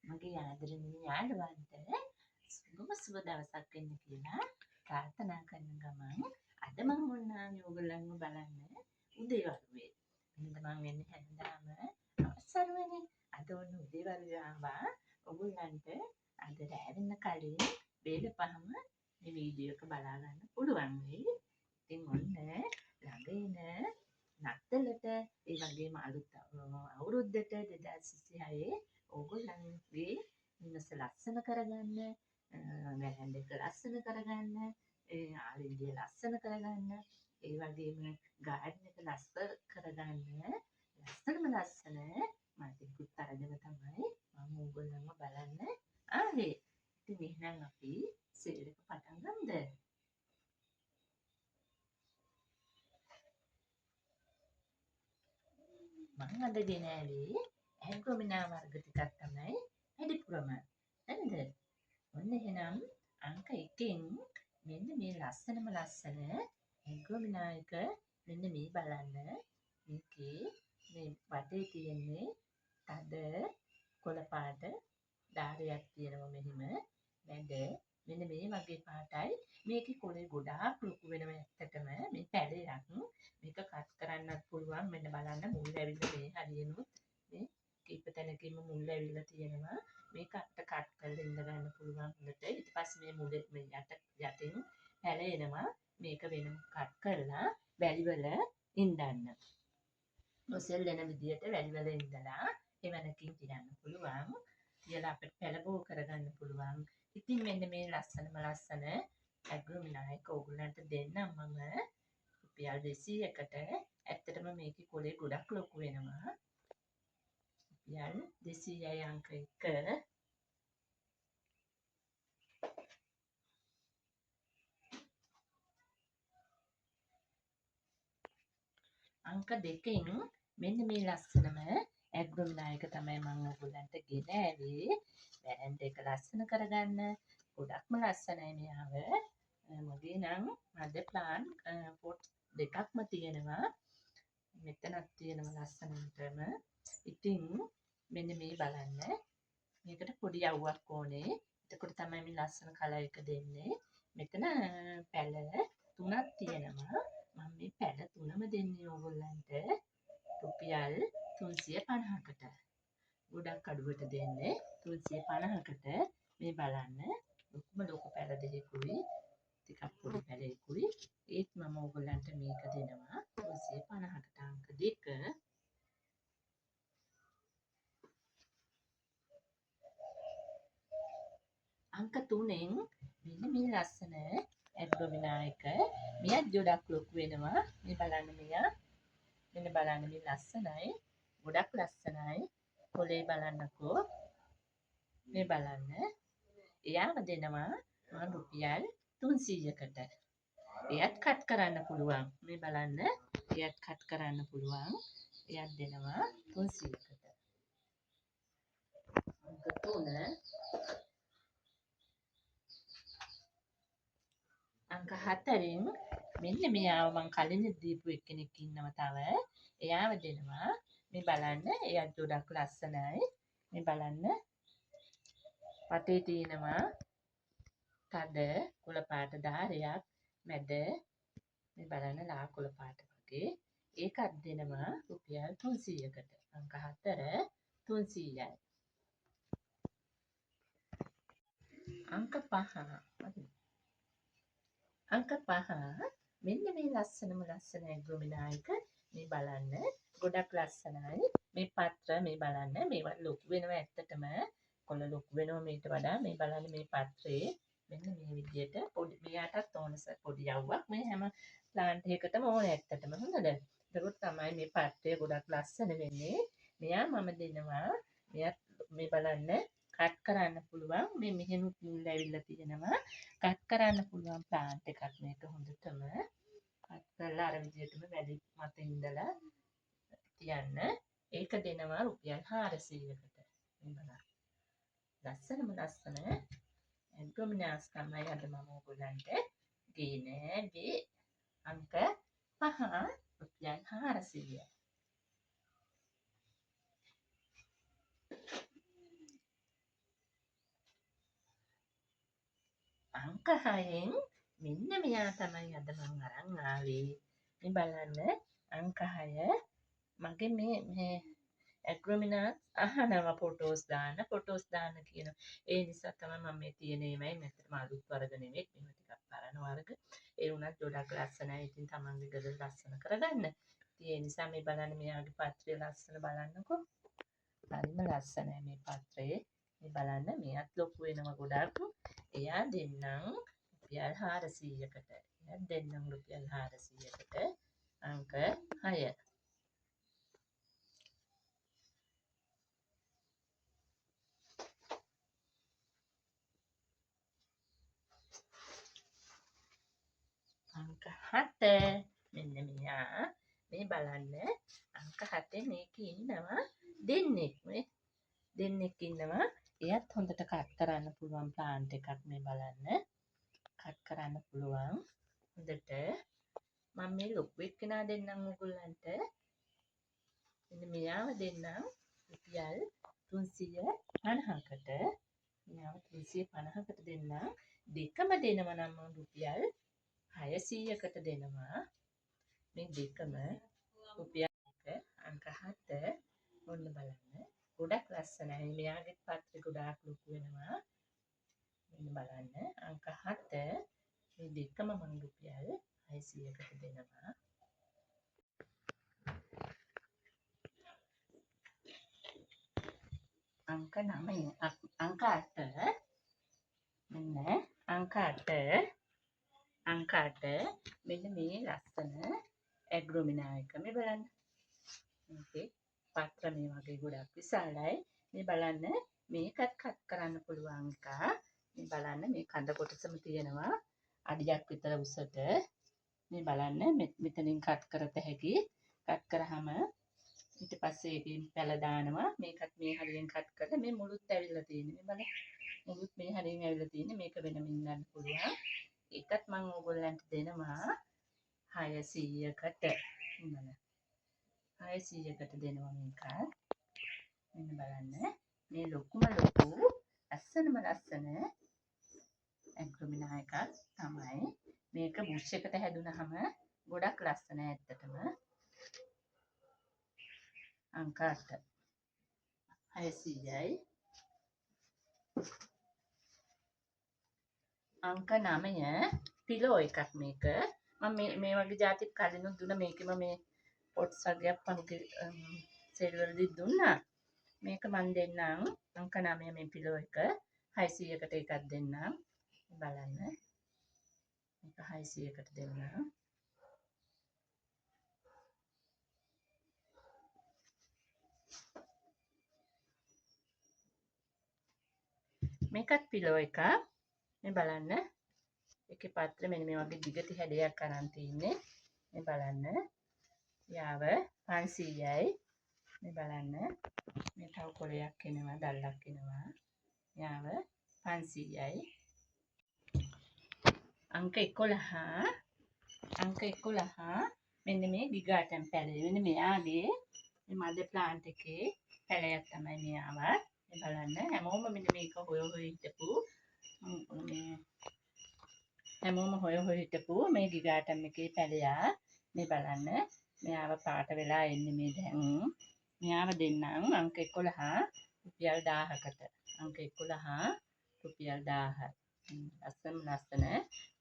මගේ ආදරණීය යාළුවන්ට සුබ දවසක් වෙන්න කියලා ප්‍රාර්ථනා කරන ගමන් අද මම ඕනනම් ඔයගොල්ලන්ව බලන්න උදේවරුේ. අද මම වෙන්නේ හැන්දාම අවසරුවනේ. අද ඔන්න උදේවරුේ ආවා ඔයගොල්ලන්ට අද රැ වෙන්න කලින් බේලපහම මේ වීඩියෝ එක බලා ගන්න පුළුවන් වෙයි. ඉතින් ඔන්න ළඟ නත්තලට ඒ වගේම අලුත් අවුරුද්දට 2026 ඕගොල්ලන්ගේ නිවස ලස්සන කරගන්න, වැරැන්ඩ එක ලස්සන කරගන්න, ආලින්දිය ලස්සන කරගන්න, ඒ වගේම ගාඩන් එක ලස්සන කරගන්න, ලස්සන මල්ටිකුත් අරගෙන තමයි මම ඕගොල්ලන්ව බලන්න ආවේ. ඉතින් එහෙනම් අපි සේල් එක පටන් ගමුද? මම අද ගෙන ආවේ ඇග්‍රොමිනා වර්ග ටිකක් තමයි වැඩිපුරම. හරිද? ඔන්න එහෙනම් අංක 1න් මෙන්න මේ ලස්සනම ලස්සන ඇග්‍රොමිනා එක මෙන්න මේ බලන්න. මේකේ මේ වටේ තියෙන්නේ තද කොළ පාට ධාරයක් තියෙනවා මෙහිම. මැද මෙන්න මේ වගේ පාටයි. මේකේ කොළේ ගොඩාක් ලොකු වෙනවා ඇත්තටම. මේ පැලයක්. මේක කට් කරන්නත් පුළුවන්. මෙන්න බලන්න මුල් ඇවිල්ලා මේ හරියනුත් මේ කීප තැනකින්ම මුල් ඇවිල්ලා තියෙනවා. මේක අට කට් කරලා ඉඳ ගන්න පුළුවන් හොඳට. ඊට පස්සේ මේ මුල මේ යටින් පැලෙනවා. මේක වෙනම කට් කරලා වැලිවල ඉඳන්න. නොසෙල් වෙන විදියට වැලිවල ඉඳලා එවනකින් තියන්න පුළුවන්. තියලා අපිට පැලබෝ කරගන්න පුළුවන්. ඉතින් මෙන්න මේ ලස්සන ඇග්‍රොමිනා එක ඕගොල්ලන්ට දෙන්නම් මම රුපියල් 200කට. ඇත්තටම මේකේ කොලේ ගොඩක් ලොකු වෙනවා. රුපියල් 200යි අංක 1. අංක 2න් මෙන්න මේ ලස්සනම ඇග්‍රොමිනා එක තමයි මම ඔයගොල්ලන්ට ගෙන ආවේ. වැරැන්ඩ එක ලස්සන කරගන්න. ගොඩක්ම ලස්සනයි මෙයාව. මගේ නම් අද ප්ලාන් පොට් දෙකක්ම තියෙනවා. මෙතනක් තියෙනවා ලස්සනටම. ඉතින් මෙන්න මේ බලන්න. මේකට පොඩි යව්වක් ඕනේ. එතකොට තමයි මේ ලස්සන කලර් එක දෙන්නේ. මෙතන පැල 3ක් තියෙනවා. මම මේ පැල 3ම දෙන්නේ ඕගොල්ලන්ට රුපියල් 350කට. ගොඩක් අඩුවට දෙන්නේ 350කට. මේ බලන්න ලොකු පැල දෙකකුයි ටිකක් පොඩි පැලකුයි. ඒත් මම ඕගොල්ලන්ට මේක දෙනවා 350කට. අංක 2. අංක 3න් මෙන්න මේ ලස්සන ඇග්‍රොමිනා එක. මෙයත් ගොඩක් ලොකු වෙනවා. මේ බලන්න මෙයා. මෙන්න බලන්න මේ ලස්සනයි. ගොඩක් ලස්සනයි. කොලේ බලන්නකෝ. මේ බලන්න. එයාම දෙනවා මම රුපියල් 300කට. එයත් කට් කරන්න පුළුවන්. මේ බලන්න. එයත් කට් කරන්න පුළුවන්. එයත් දෙනවා 300කට. අංක 3 අංක 4න් මෙන්න මෙයාව මං කලින් දීපු එක්කෙනෙක් ඉන්නවා තව. එයාව දෙනවා. මේ බලන්න. එයත් ගොඩක් ලස්සනයි. මේ බලන්න. පතේ තියෙනවා තද කොළ පාට ධාරයක්. මැද මේ බලන්න ලා කොළ පාට වගේ. ඒකත් දෙනවා රුපියල් 300කට. අංක 4 300යි. අංක 5 අංක 5 මෙන්න මේ ලස්සන ඇග්‍රොමිනා එක. මේ බලන්න ගොඩක් ලස්සනයි. මේ පත්‍ර මේ බලන්න මේවා ලොකු වෙනවා ඇත්තටම. කොළ ලොකු වෙනවා මේට වඩා. මේ බලන්න මේ පත්‍රේ මෙන්න මේ විදියට පොඩි මෙයාටත් ඕන පොඩි යව්වක් මේ හැම ප්ලාන්ට් එකකටම ඕනේ ඇත්තටම. හොඳද? ඒකත් තමයි මේ පත්‍රය ගොඩක් ලස්සන වෙන්නේ. මෙයා මම දෙනවා. මෙයත් මේ බලන්න කට් කරන්න පුළුවන්. මේ මෙහෙනුත් මුල් ඇවිල්ලා තියෙනවා. කට් කරන්න පුළුවන් ප්ලාන්ට් එකක් මේක හොඳටම. කට් කරලා අර විදියටම වැඩි මත ඉඳලා තියන්න. ඒක දෙනවා රුපියල් 400කට. මේ බලන්න. ලස්සන ඇග්‍රොමිනාස් තමයි අද මම ඔයගොල්ලන්ට ගෙනාවේ. අංක 5 රුපියල් 400. අංක 6න් මෙන්න මෙයා තමයි අද මං අරන් ආවේ. මේ බලන්න අංක 6 මගේ මේ ඇග්‍රොමිනා අහනවා ෆොටෝස් දාන්න කියන. ඒ නිසා තමයි මම මේ තියෙන ඒවායි මෙතන අලුත් වර්ග නෙමෙයි. මේවා ටිකක් පරණ වර්ග. ඒ වුණත් ගොඩක් ලස්සනයි. ඉතින් තමන්ගේ ගෙදර ලස්සන කරගන්න. ඉතින් ඒ නිසා මේ බලන්න මෙයාගේ පත්‍රය ලස්සන බලන්නකෝ. හරිම ලස්සනයි මේ පත්‍රය. මේ බලන්න මෙයත් ලොකු වෙනවා ගොඩක්. එයා දෙන්නම් රුපියල් 400කට. එයා දෙන්නම් රුපියල් 400කට අංක 6. අංක 7 මෙන්න මෙයා මේ බලන්න අංක 7 මේකේ ඉන්නවා දෙන්නෙක් ඉන්නවා. එයත් හොඳට කට් කරන්න පුළුවන් ප්ලාන්ට් එකක්. මේ බලන්න කට් කරන්න පුළුවන් හොඳට. මම මේ ලොකු එක්කෙනා දෙන්නම් ඔයගොල්ලන්ට. මෙන්න මෙයාව දෙන්නම් රුපියල් 350කට. මෙයාව 350කට දෙන්නම්. දෙකම දෙනවා නම් රුපියල් 600කට දෙනවා. මේ දෙකම රුපියල් අංක 7 ඔන්න බලන්න. ගොඩක් ලස්සනයි. මෙයාගේ පත්‍රය ගොඩාක් ලොකු වෙනවා. මෙන්න බලන්න අංක 7 මේ දෙකම මම රුපියල් 600කට දෙනවා. අංක 9 අංක 8 මෙන්න අංක 8 මෙන්න මේ ලස්සන ඇග්‍රොමිනා එක මේ බලන්න. මේකේ පත්‍ර මේ වගේ ගොඩක් විශාලයි. මේ බලන්න මේකත් කට් කරන්න පුළුවන් එක. මේ බලන්න මේ කඳ කොටසම තියෙනවා අඩියක් විතර උසට. මේ බලන්න මෙතනින් කට් කරත හැකි. කට් කරාම ඊට පස්සේ ඒකෙන් පැල දානවා. මේකත් මේ හරියෙන් කට් කරලා මේ මුළුත් ඇවිල්ලා තියෙන්නේ. මේ බලන්න මුළුත් මේ හරියෙන් ඇවිල්ලා තියෙන්නේ. මේක වෙනමින් ගන්න පුළුවන්. ඒකත් මම ඕගොල්ලන්ට දෙනවා 600කට. බලන්න 600කට දෙනවා මේකත්. මෙන්න බලන්න මේ ලොකුම ලොකු ලස්සනම ලස්සන ඇග්‍රොමිනා එකක් තමයි. මේක බුෂ් එකට හැදුනහම ගොඩක් ලස්සනයි ඇත්තටම. අංක 8 600යි. අංක 9 පිලෝ එකක් මේක. මම මේ වගේ જાතිත් කලිනුත් දුන්නා. මේකෙම මේ පොට්ස් වර්ගයක් පහුගිය සේල් වලදී දුන්නා. මේක මම දෙන්නම් අංක 9 මේ පිලෝ එක 600කට එකක් දෙන්නම්. බලන්න මේක 600කට දෙන්නම්. මේකත් පිලෝ එකක්. මේ බලන්න ඒකේ පත්‍ර මෙන්න මේ වගේ දිගට හැඩයක් අරන් තින්නේ. මේ බලන්න යාව 500යි. මේ බලන්න මේ තව කොලයක් එනවා දැල්ලක් එනවා. යාව 500යි. අංක 11 මෙන්න මේ ගිගාටම් පැලේ. මෙන්න මෙයාගේ මේ මඩ ප්ලාන්ට් එකේ පැලයක් තමයි මෙයාවත්. මේ බලන්න හැමෝම මෙන්න මේක හොය හිටපු මේ ගිගාටම් එකේ පැලයා. මේ බලන්න මෙයාව පාට වෙලා එන්නේ මේ දැන්. මෙයාව දෙන්නම් අංක 11 රුපියල් 1000කට. අංක 11 රුපියල් 1000. ලස්සන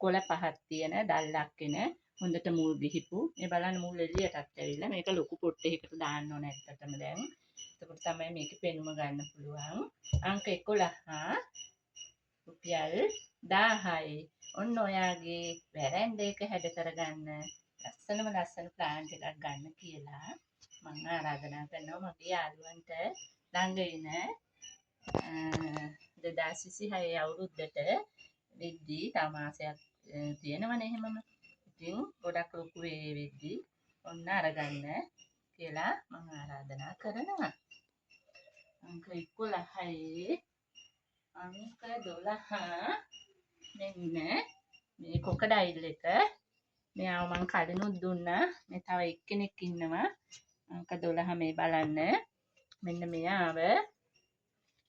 කොළ පහක් තියෙන දැල්ලක් එන හොඳට මුල් ගිහිපු. මේ බලන්න මුල් එළියටත් ඇවිල්ලා. මේක ලොකු පොට් එකකට දාන්න ඕන ඇත්තටම දැන්. එතකොට තමයි මේකේ පෙනුම ගන්න පුළුවන්. අංක 11 රුපියල් 1000යි. ඔන්න ඔයාගේ වැරැන්ඩ එක හැඩ කරගන්න ලස්සන ප්ලාන්ට් එකක් ගන්න කියලා මම ආරාධනා කරනවා මගේ යාළුවන්ට ළඟ ඉන 2026 අවුරුද්දට වෙද්දී තව මාසයක් තියෙනවනේ එහෙමම. ඉතින් ගොඩක් ලොකු වෙද්දී ඔන්න අරගන්න කියලා මම ආරාධනා කරනවා. අංක 11යි අංක 12 මෙන්න මේ කොකඩයිල් එක. මෙයාව මං කලිනුත් දුන්නා. මේ තව එක්කෙනෙක් ඉන්නවා අංක 12 මේ බලන්න. මෙන්න මෙයාව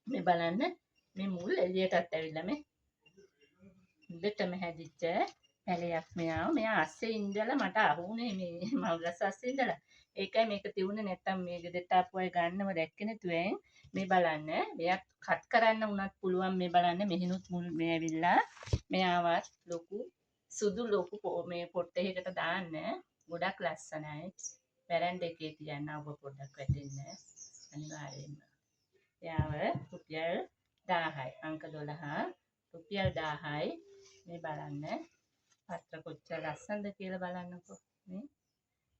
මේ බලන්න මේ මුල් එළියටත් ඇවිල්ලා හොඳටම හැදිච්ච පැලයක් මෙයාව. මෙයා අස්සේ ඉඳලා මට අහුනේ මේ මවුලස් අස්සේ ඉඳලා. ඒකයි මේක තියුනේ නැත්තම් මේ ගෙදරට ආපු අය ගන්නව දැක්කේ නැතුවෙන් මේ බලන්න. මෙයා කට් කරන්න උනත් පුළුවන් මේ බලන්න මෙහිනුත් මුල් මේ ඇවිල්ලා. මෙයාවත් ලොකු සුදු ලොකු මේ පොට්ටේකට දාන්න ගොඩක් ලස්සනයි. වැරැන්ඩ එකේ තියන්න ඔබ පොඩ්ඩක් වැටෙන්න අනිවාර්යෙන්ම. එයාව රුපියල් 1000යි. අංක 12 රුපියල් 1000යි. මේ බලන්න පත්‍ර කොච්චර ලස්සනද කියලා බලන්නකෝ. මේ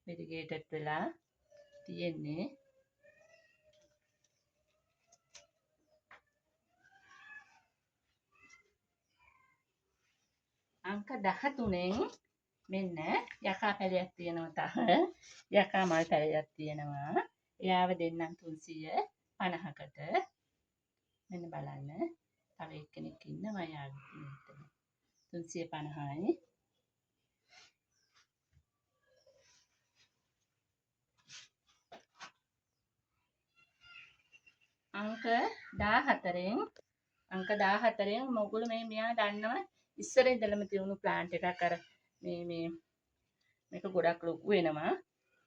මෙරිගේටඩ් වෙලා තියෙන්නේ. අංක 13න් මෙන්න යකා පැලයක් තියෙනවා තව. යකා මල් පැලයක් තියෙනවා. එයාව දෙන්නම් 350කට. මෙන්න බලන්න. තව එක්කෙනෙක් ඉන්නවා යාළුවෙක් මෙතන. 350යි. අංක 14න් මොගුල මේ මෙයා දන්නවා ඉස්සර ඉඳලම තියුණු ප්ලාන්ට් එකක් අර මේක ගොඩක් ලොකු වෙනවා.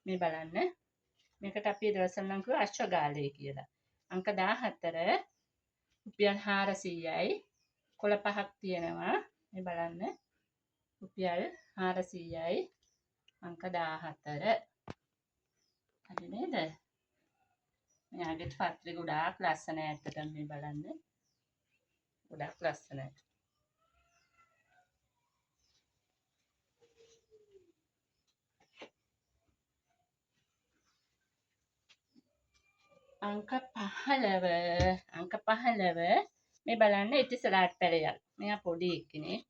මේ බලන්න. මේකට අපි දවසක් නම් කිව්වා අශ්වගාලය කියලා. අංක 14 රුපියල් 400යි. කොළ පහක් තියෙනවා. මේ බලන්න. රුපියල් 400යි. අංක 14. හරි නේද? මෙයාගේ පත්‍රේ ගොඩාක් ලස්සනයි ඇත්තටම මේ බලන්න. ගොඩාක් ලස්සනයි. අංක 15 මේ බලන්න ඉතිසලාට් පැලයක්. මෙයා පොඩි එක්කෙනෙක්.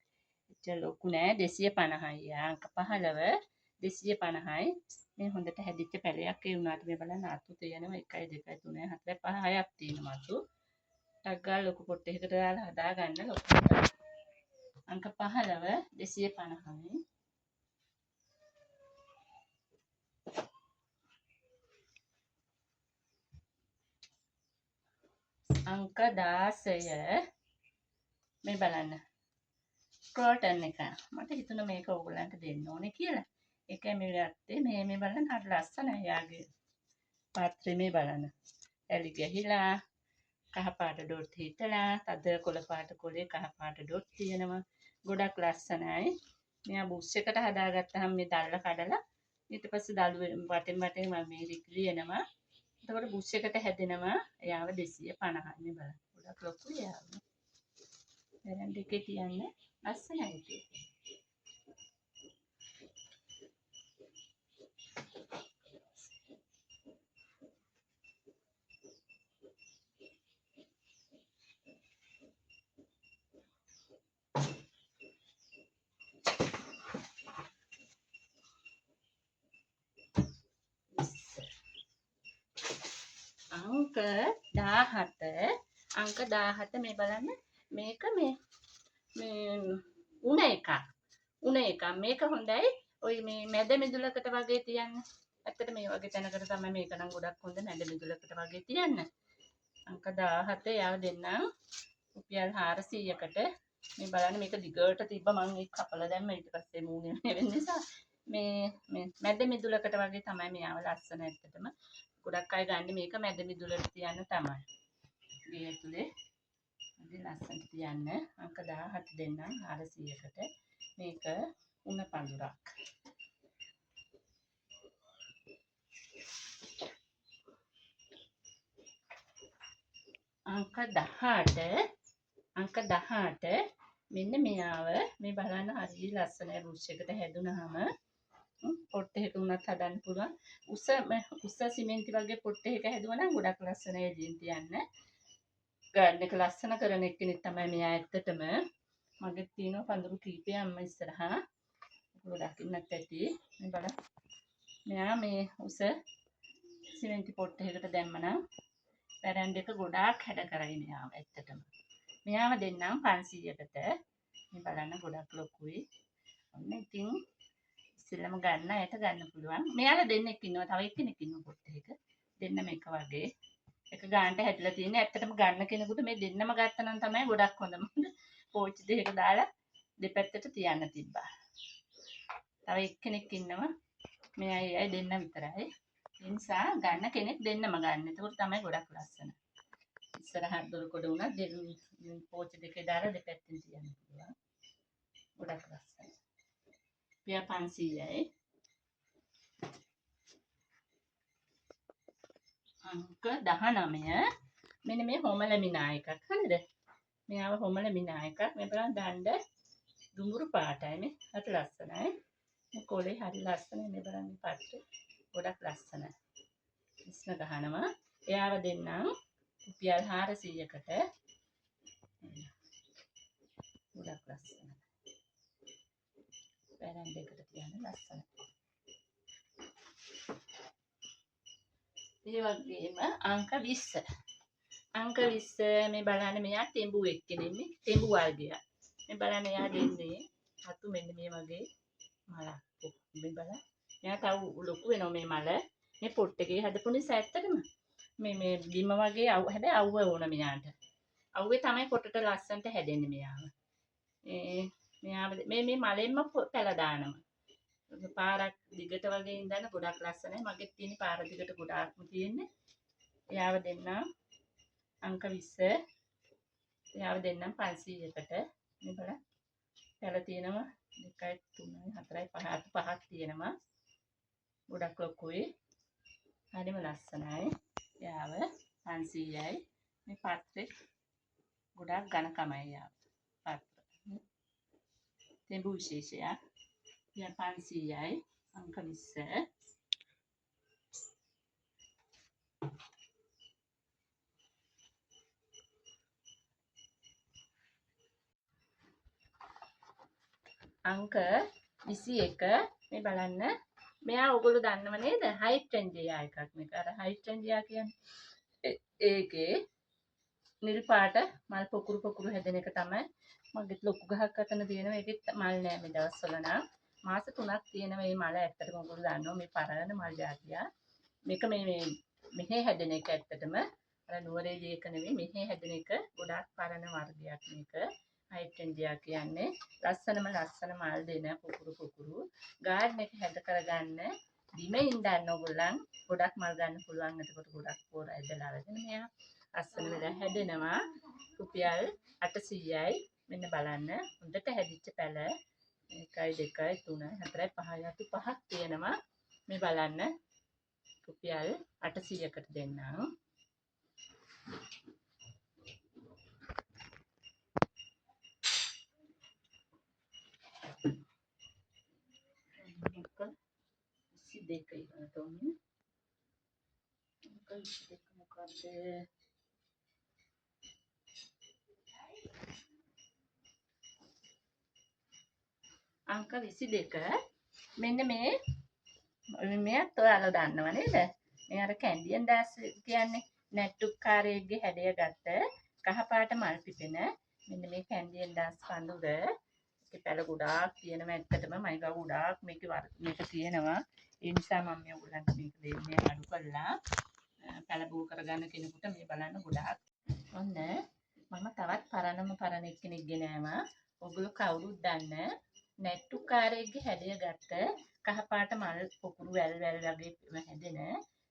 එච්චර ලොකු නෑ 250යි. අංක 15 250යි. මේ හොඳට හැදිච්ච පැලයක් ඒ වුණාට මේ බලන්න අතු තියෙනවා 1 2 3 4 5 6ක් තියෙනවා අතු. ටක් ගාලා ලොකු පොට්ටයකට දාලා හදා ගන්න ලොකු. අංක 15 250යි. අංක 16 මේ බලන්න ක්‍රෝටන් එක. මට හිතුණා මේක ඕගොල්ලන්ට දෙන්න ඕනේ කියලා. ඒකයි මේ ගත්තේ. මේ බලන්න හරි ලස්සනයි යාගේ. පාත්‍රේ මේ බලන්න. ඇලි ගහිලා කහ පාට ඩොට් හිටලා තද කොළ පාට කොලේ කහ පාට ඩොට් තියෙනවා. ගොඩක් ලස්සනයි. මෙයා බුෂ් එකට හදාගත්තාම මේ දල්ල කඩලා ඊට පස්සේ දළු වටෙන් මම මේ ලියනවා. එතකොට බුෂ් එකට හැදෙනවා. එයාව 250යි මේ බලන්න. ගොඩක් ලොකුයි යාව. වැරැන්ඩ එකේ තියන්න ලස්සනයි ඒක. අංක 17 මේ බලන්න මේක මේ උණ එකක් මේක හොඳයි ඔය මේ මැද මිදුලකට වගේ තියන්න. ඇත්තට මේ වගේ තැනකට තමයි මේක නම් ගොඩක් හොඳ මැද මිදුලකට වගේ තියන්න. අංක 17 යාව දෙන්නම් රුපියල් 400කට. මේ බලන්න මේක දිගට තිබ්බ මම ඒක කපලා දැම්ම ඊට පස්සේ මූණේ වෙන නිසා මේ මැද මිදුලකට වගේ තමයි මෙයාව ලස්සන ඇත්තටම. ගොඩක් අය ගන්න මේක මැද මිදුලට තියන්න තමයි. ගේ ඇතුලේ හරි ලස්සනට තියන්න. අංක 17 දෙන්නම් 400කට. මේක උණ පඳුරක්. අංක 18 මෙන්න මෙයාව මේ බලන්න හරි ලස්සනයි. බුෂ් එකට හැදුනහම පොට්ටේක උනත් හදන්න පුළුවන්. උස සිමෙන්ති වගේ පොට්ටේක හැදුවනම් ගොඩක් ලස්සනයි එළියෙන් තියන්න. ගාඩන් එක ලස්සන කරන එක්කෙනෙක් තමයි මෙයා ඇත්තටම. මගේ තියෙනවා පඳුරු කීපයක්ම ඉස්සරහා. ඔයගොල්ලෝ දකින්නත් ඇති. මේ බලන්න. මෙයා මේ උස සිමෙන්ති පොට්ටේකට දැම්මනම් වැරැන්ඩ එක ගොඩාක් හැඩ කරයි මෙයාව ඇත්තටම. මෙයාව දෙන්නම් 500කට. මේ බලන්න ගොඩක් ලොකුයි. ඔන්න ඉතින් ඉස්සෙල්ලම ගන්න අයට ගන්න පුළුවන්. මෙයාලා දෙන්නෙක් ඉන්නවා. තව එක්කෙනෙක් ඉන්නවා පොට්ටේක. දෙන්නම එක වගේ. එක ගානට හැදලා තියෙන්නේ. ඇත්තටම ගන්න කෙනෙකුට මේ දෙන්නම ගත්තා නම් තමයි ගොඩක් හොඳ. මොකද පෝච්චි දෙකක දාලා දෙපැත්තට තියන්න තිබ්බා. තව එක්කෙනෙක් ඉන්නවා. මේ අය දෙන්න විතරයි. ඒ නිසා ගන්න කෙනෙක් දෙන්නම ගන්න. ඒක තමයි ගොඩක් ලස්සන. ඉස්සරහට දොරකොඩ උනත් පෝච්චි දෙකේ දාලා දෙපැත්තෙන් තියන්න පුළුවන්. ගොඩක් ලස්සනයි. රුපියල් 500යි. අංක 19 මෙන්න මේ හොමල මිනා එකක්. හරිද? මෙයාව හොමල මිනා එකක්. මේ බලන්න දණ්ඩ දුඹුරු පාටයි මේ. අත ලස්සනයි. මේ කොලේ හරි ලස්සනයි. මේ බලන්න පත්‍රේ ගොඩක් ලස්සනයි. ඉස්න ගහනවා. එයාව දෙන්නම් රුපියල් 400කට. ගොඩක් ලස්සනයි. පැරන් දෙකට තියන්න ලස්සනයි. ඒ වගේම අංක 20. අංක 20 මේ බලන්න මෙයා තෙඹු එක්කෙනෙක් මේ තෙඹු වර්ගයක්. මේ බලන්න එයා දෙන්නේ අතු මෙන්න මේ වගේ මලක්. මේ බලන්න. මෙයා තව ලොකු වෙනවා මේ මල. මේ පොට් එකේ හදපු නිසා ඇත්තටම මේ බිම වගේ හැබැයි අවුව ඕන මෙයාට. අවුවේ තමයි කොටට ලස්සනට හැදෙන්නේ මෙයාව. මෙයාව මේ මලෙන්ම පැල දානවා. පාරක් දිගට වගේ ඉඳන් ගොඩක් ලස්සනයි. මගෙත් තියෙන පාර දිගට ගොඩාක්ම තියෙන්නේ. එයාව දෙන්නම් අංක 20. එයාව දෙන්නම් 500කට. මේ බලන්න. පැල තියෙනවා 2යි 3යි 4යි 5යි 5ක් තියෙනවා. ගොඩක් ලොකුයි. හරිම ලස්සනයි. එයාව 500යි. මේ පත්‍රේ ගොඩක් ඝනකමයි යාව. පත්‍ර. තෙඹු විශේෂයක්. 500යි අංක 20. අංක 21 මේ බලන්න මෙයා ඔයගොල්ලෝ දන්නව නේද හයිඩ්‍රන්ජියා එකක් මේක අර හයිඩ්‍රන්ජියා කියන්නේ ඒකේ නිල් පාට මල් පොකුරු හැදෙන එක තමයි මගෙත් ලොකු ගහක් අතන තියෙනවා ඒකෙත් මල් නෑ මේ දවස්වල නම් මාස 3ක් තියෙනවා මේ මල ඇත්තටම ඔයගොල්ලෝ දන්නවා මේ පරණ මල් జాතිය මේක මේ මෙහෙ හැදෙන එක ඇත්තටම අර නුවරේ ඒක නෙවෙයි මෙහෙ හැදෙන එක ගොඩාක් පරණ වර්ගයක් මේක හයිඩ්‍රන්ජියා කියන්නේ ලස්සන මල් දෙන පොකුරු ගාඩන් එක හැද කරගන්න බිමේ ඉඳන් ඕගොල්ලන් ගොඩක් මල් ගන්න පුළුවන් එතකොට ගොඩක් පොර ඇදලා අරගෙන මෙයා ලස්සන වෙලා හැදෙනවා රුපියල් 800යි මෙන්න බලන්න හොඳට හැදිච්ච පැල 1යි 2යි 3යි 4යි 5යි අතු 5ක් තියෙනවා මේ බලන්න රුපියල් 800කට දෙන්නම් දෙකයි ගන්නතෝනේ දෙක මොකද අංක 22 මෙන්න මෙයත් ඔයාලා දන්නව නේද මේ අර කැන්ඩියන් දාස් කියන්නේ නැට්ටුකාරයෙක්ගේ හැඩය ගත්ත කහ පාට මල් පිපෙන මෙන්න මේ කැන්ඩියන් දාස් කඳුර ඒකේ පැල ගොඩාක් තියෙනවා ඇත්තටම මයි ගාව ගොඩාක් මේක තියෙනවා ඒ නිසා මම මේ ඔයගලන්ට මේක දෙන්නේ අඩු කරලා පැලබෝ කරගන්න කෙනෙකුට මේ බලන්න ගොඩාක් ඔන්න මම තවත් පරණ එක්කෙනෙක් ගෙනාවා ඔයගොල්ලෝ කවුරුත් දන්න නැට්ටුකාරයෙක්ගේ හැඩය ගත්ත කහ පාට මල් පොකුරු වැල් වගේ හැදෙන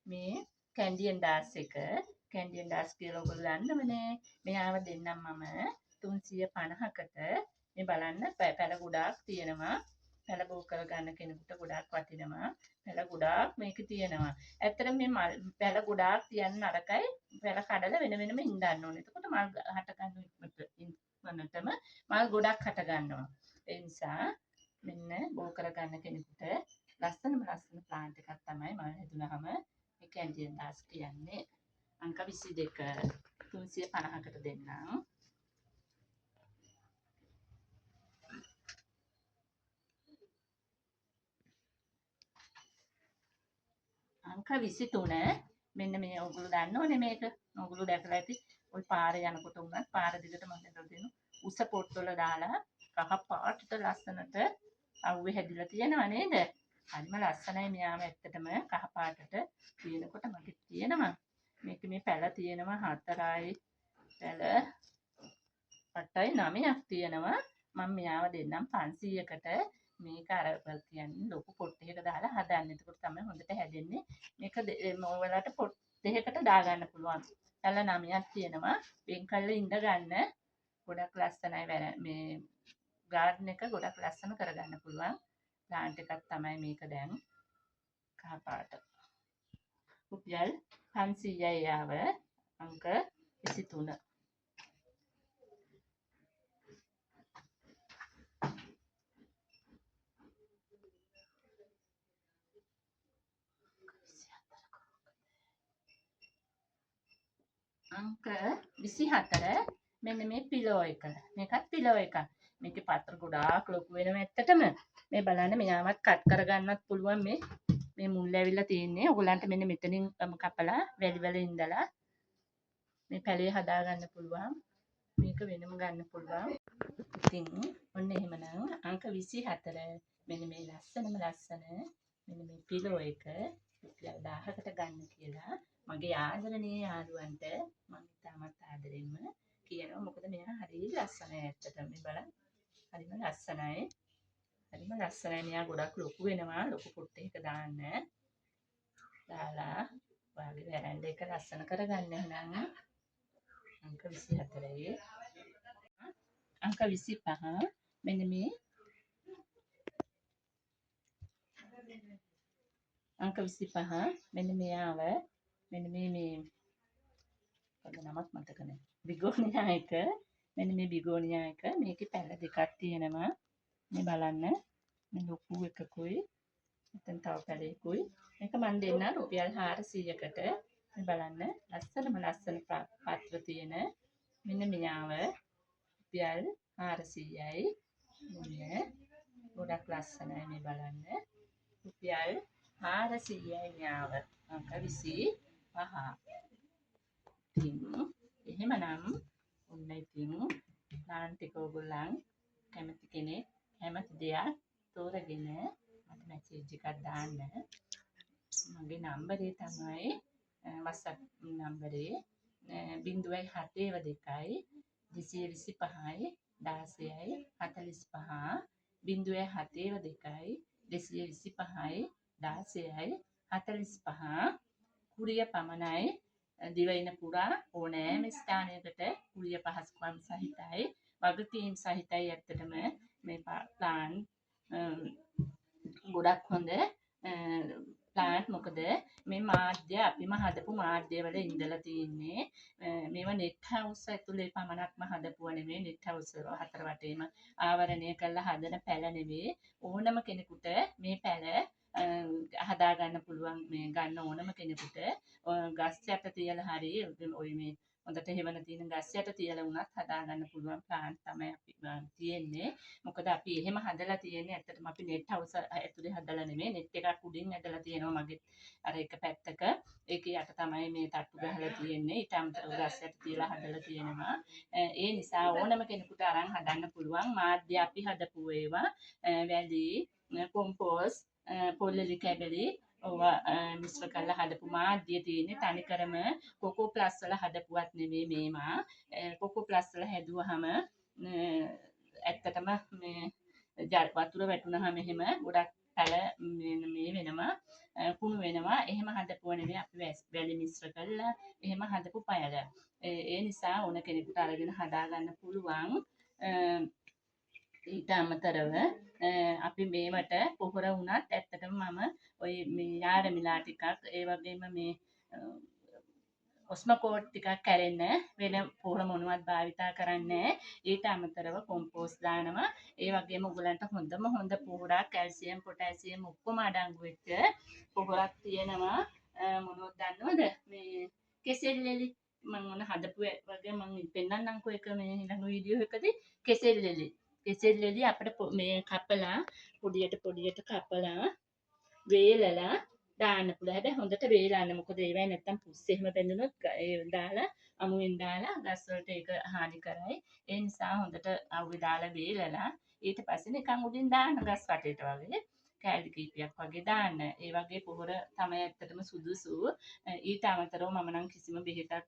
මේ කැන්ඩියන් දාස් එක කැන්ඩියන් දාස් කියලා ඔයගොල්ලෝ දන්නවනේ මෙයාව දෙන්නම් මම 350කට මේ බලන්න පැල ගොඩාක් තියෙනවා පැල බෝ කරගන්න කෙනෙකුට ගොඩාක් වටිනවා පැල ගොඩාක් මේකේ තියෙනවා ඇත්තටම මේ මල් පැල ගොඩාක් තියන්න නරකයි පැල කඩලා වෙනම ඉඳන්න ඕනේ එතකොට මල් හට ගන්න ඉක්මනටම මල් ගොඩක් හට ගන්නවා ඒ නිසා මෙන්න බෝ කරගන්න කෙනෙකුට ලස්සන ප්ලාන්ට් එකක් තමයි මල් හැදුනහම මේ කැන්ඩියන් දාස් කියන්නේ අංක 22 350කට දෙන්නම් අංක 23 මෙන්න මේ ඔයගොල්ලෝ දන්නවනේ මේක ඔයගොල්ලෝ දැකලා ඇති ওই පාරේ යනකොට උනත් පාර දිගට මම හදලා දෙනවා උස පොට්ටවල දාලා කහ පාටට ලස්සනට අවුවේ හැදිලා තියෙනව නේද හරිම ලස්සනයි මෙයාම ඇත්තටම කහ පාටට තියෙනකොට මගේ තියෙනවා මේක මේ පැල තියෙනවා 4යි පැල 8යි 9ක් තියෙනවා මම මෙයාව දෙන්නම් 500කට මේක අර කියන්නේ ලොකු පොට් එකකට දාලා හදන්න. එතකොට තමයි හොඳට හැදෙන්නේ. මේක ඔයාලට පොට් දෙකකට දාගන්න පුළුවන්. පැල 9ක් තියෙනවා. වෙන් කරලා ඉඳ ගන්න. ගොඩක් ලස්සනයි මේ ගාඩන් එක ගොඩක් ලස්සන කරගන්න පුළුවන්. ප්ලාන්ට් එකක් තමයි මේක දැන් කහ පාට. රුපියල් 500යි යාව අංක 23. අංක 24 මෙන්න මේ පිලෝ එක. මේකත් පිලෝ එකක්. මේකේ පත්‍ර ගොඩාක් ලොකු වෙනවා ඇත්තටම. මේ බලන්න මෙයාවත් කට් කරගන්නත් පුළුවන් මේ මුල් ඇවිල්ලා තියෙන්නේ. ඔයගලන්ට මෙන්න මෙතනින් කපලා වැලි වල ඉඳලා මේ පැලේ හදා ගන්න පුළුවන්. මේක වෙනම ගන්න පුළුවන්. ඉතින් ඔන්න එහෙමනම් අංක 24 මෙන්න මේ ලස්සන මෙන්න මේ පිලෝ එක රුපියල් 1000කට ගන්න කියලා මගේ ආදරණීය යාළුවන්ට මම ඉතාමත් ආදරෙන්ම කියනවා. මොකද මෙයා හරිය ලස්සනයි ඇත්තටම. මේ බලන්න. හරිම ලස්සනයි. හරිම ලස්සනයි. මෙයා ගොඩක් ලොකු වෙනවා. ලොකු පොට් එකක දාන්න. දාලා ඔයාගේ වැරැන්ඩ එක ලස්සන කරගන්න එහෙනම් අංක 24 අංක 25 මෙන්න මේ අංක 25 මෙන්න මෙයාව මෙන්න මේ පොඩි නමක් මතක නැහැ. බිගෝනියා එක මෙන්න මේ බිගෝනියා එක මේකේ පැල දෙකක් තියෙනවා. මේ බලන්න මේ ලොකු එකකුයි මෙතන තව පැලයකුයි මේක මන් දෙන්න රුපියල් 400කට. මේ බලන්න ලස්සන පාත්‍ර තියෙන මෙන්න මෙයාව රුපියල් 400යි. මෙන්න ගොඩක් ලස්සනයි මේ බලන්න. රුපියල් 400යි මෙයාව අංක 25. ඉතින් එහෙමනම් ඔන්න ඉතින් ප්ලාන්ට් එක ඔයගොල්ලන් කැමති කෙනෙක් කැමති දෙයක් තෝරගෙන මට මැසේජ් එකක් දාන්න. මගේ නම්බරේ තමයි WhatsApp නම්බරේ 072 225යි 16යි 45 072 225යි 16යි 45 කුරිය පමණයි. දිවයින පුරා ඕනෑම ස්ථානයකට කුරිය පහසුකම් සහිතයි. වගකීම් සහිතයි. ඇත්තටම මේ ප්ලාන්ට් ගොඩක් හොඳ ප්ලාන්ට්. මොකද මේ මාධ්‍ය අපිම හදපු මාධ්‍ය වල ඉඳලා තියෙන්නේ. මේවා නෙට් හවුස් ඇතුලේ පමණක්ම හදපුවා නෙමෙයි. නෙට් හවුස් වල හතර වටේම ආවරණය කරලා හදන පැල නෙවෙයි. ඕනම කෙනෙකුට මේ පැල හදා ගන්න පුළුවන්. මේ ගන්න ඕනම කෙනෙකුට ගස් යට තියලා හරි ඔය මේ හොඳට හෙවන තියෙන ගස් යට තියලා වුණත් හදා ගන්න පුළුවන් ප්ලාන්ට් තමයි අපි තියෙන්නේ. මොකද අපි එහෙම හදලා තියෙන්නේ ඇත්තටම අපි නෙට් හවුස් ඇතුලේ හදලා නෙමෙයි. නෙට් එකක් උඩින් ඇදලා තියෙනවා මගේ අර එක පැත්තක. ඒකේ යට තමයි මේ තට්ටු ගහලා තියෙන්නේ. ඊට අමතරව ගස් යට තියලා හදලා තියෙනවා. ඒ නිසා ඕනම කෙනෙකුට අරන් හදන්න පුළුවන්. මාධ්‍ය අපි හදපු ඒවා වැලි කොම්පෝස්ට් පොල්ලලි කැබලි මිශ්‍ර කරලා හදපු මාධ්‍ය තියෙන්නේ. තනිකරම කොකෝ ප්ලස් වල හදපුවත් නෙමෙයි මේවා. කොකෝ ප්ලස් වල හැදුවහම ඇත්තටම මේ වතුර වැටුනහම එහෙම ගොඩක් පැල මේ වෙනවා කුණු වෙනවා. එහෙම හදපුව නෙමෙයි අපි වැලි මිශ්‍ර කරලා එහෙම හදපු පයල. ඒ නිසා ඕන කෙනෙකුට අරගෙන හදා ගන්න පුළුවන්. ඊට අමතරව අපි මේවට පොහොර වුණත් ඇත්තටම මම ඔය මේ යාරමිලා ටිකක් ඒ වගේම මේ ඔස්මකෝට් ටිකක් කැරෙන්න වෙන පොහොර මොනවත් භාවිතා කරන්නේ. ඊට අමතරව කොම්පෝස්ට් දානවා. ඒ වගේම ඔයගලන්ට හොඳ පොහොරක් කැල්සියම් පොටෑසියම් ඔක්කොම අඩංගු වෙච්ච පොහොරක් තියෙනවා. මොනවද දන්නවද? මේ කෙසෙල් ලෙලි මම මොන හදපු වගේ මම පෙන්නන්නම්කෝ එක මේ ඊළඟ වීඩියෝ එකදී කෙසෙල් ලෙලි අපිට මේ කපලා පොඩියට කපලා වේලලා දාන්න පුළුවන්. හැබැයි හොඳට වේලන්න. මොකද ඒවයි නැත්තම් පුස් එහෙම බැඳුනොත් ඒ දාලා අමුවෙන් දාලා ගස් වලට ඒක හානි කරයි. ඒ නිසා හොඳට අවුවේ දාලා වේලලා ඊට පස්සේ නිකන් උඩින් දාන්න ගස් වටේට වගේ කෑලි කීපයක් වගේ දාන්න. ඒ වගේ පොහොර තමයි ඇත්තටම සුදුසු. ඊට අමතරව මම නම් කිසිම බෙහෙතක්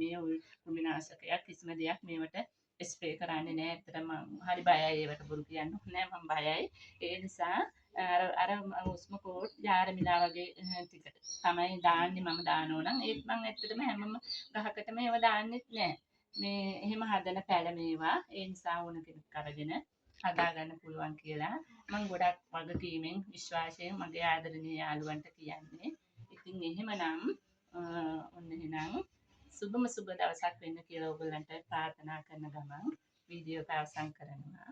මේ කෘමිනාශකයක් කිසිම දෙයක් මේවට ස්ප්‍රේ කරන්නේ නෑ. ඇත්තටම හරි බයයි ඒවට බොරු කියන්න නෑ මම බයයි. ඒ නිසා අර උස්ම කෝට් ජාරමිලා වගේ ටිකට තමයි දාන්නේ මම දානෝ නම් ඒත් මම ඇත්තටම හැමම ගහකටම ඒව දාන්නෙත් නෑ. මේ එහෙම හදන පැළ මේවා ඒ නිසා ඕන කෙනෙක් අරගෙන හදාගන්න පුළුවන් කියලා මම ගොඩක් වගකීමෙන් විශ්වාසයෙන් මගේ ආදරණීය යාළුවන්ට කියන්නේ. ඉතින් එහෙමනම් ඔන්න එහෙනම් සුබම සුබ දවසක් වෙන්න කියලා ඔයගොල්ලන්ට ප්‍රාර්ථනා කරන ගමන් වීඩියෝ එක අවසන් කරනවා.